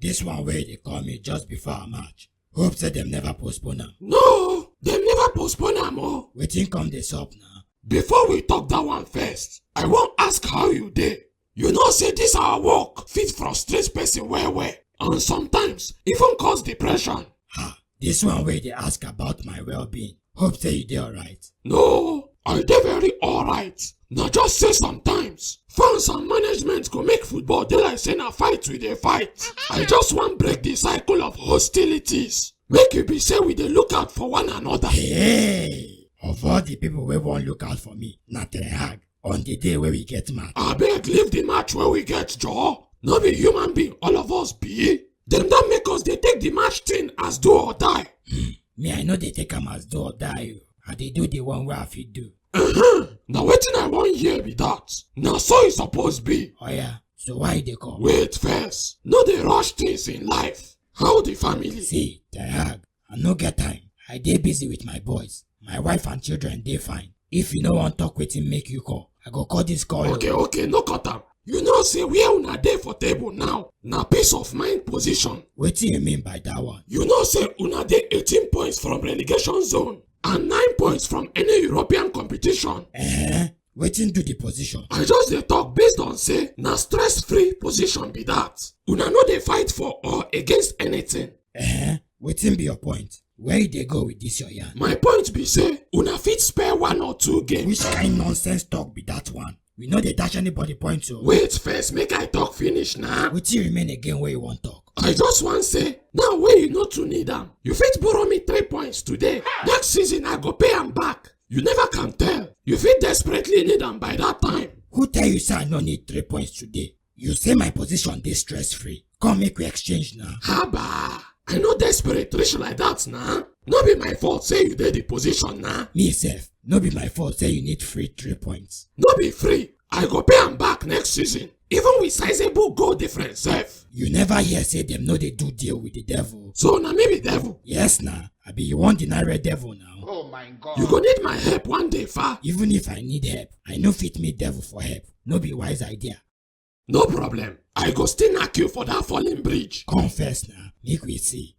this one where they call me just before our match. Hope said them never postpone am. No, them never postpone am o. Wetin come dey sup now? Before we talk that one first, I wan ask how you dey. You know say this our work fit frustrate person well and sometimes even cause depression. This one where they ask about my well-being. Hope say you dey alright. No, I dey very alright. Na just say sometimes fans and management go make football dey like say na fight we dey fight. I just wan break the cycle of hostilities. Make e be say we dey look out for one another. Hey, of all the people wey wan look out for me, na Ten Hag on the day wey we get match. Abeg leave the match wey we get jaw. No be human being all of us be. Dem don make us dey take the match thing as do or die. Me I no dey take am as do or die o. I dey do the one wey I fit do. Na wetin I wan hear be that. Na so e suppose be. Oya, so why you dey come? Wait first, no dey rush things in life. How the family? See, Ten Hag, I no get time. I dey busy with my boys. My wife and children dey fine. If you no wan talk wetin make you call, I go call this call. Okay, no cut am. You know say where una dey for table now na peace of mind position. Wetin you mean by that one? You know say una dey 18 points from relegation zone and 9 points from any European competition. Wetin do the position? I just dey talk based on say na stress-free position be that. Una no dey fight for or against anything. Wetin be your point? Where you dey go with this your yarn? My point be say una fit spare 1 or 2 games. Which kind nonsense talk be that one? We no dey dash anybody points o. Wait first, make I talk finish na. Wetin remain again wey you wan talk? I just wan say, now wey you no too need am, you fit borrow me 3 points today. Next season I go pay am back. You never can tell. You fit desperately need am by that time. Who tell you say I no need 3 points today? You say my position dey stress-free. Come make we exchange now. Haba, I no desperate reach like that na. No be my fault say you dey the position na. Me sef, no be my fault say you need free 3 points. No be free. I go pay am back next season. Even with sizable goal difference sef. You never hear say them no dey do deal with the devil. So na me be devil? Yes na. Abi you wan deny red devil now? Oh my God. You go need my help one day fa. Even if I need help, I no fit meet devil for help. No be wise idea. No problem. I go still knack you for that falling bridge. Come first now, make we see.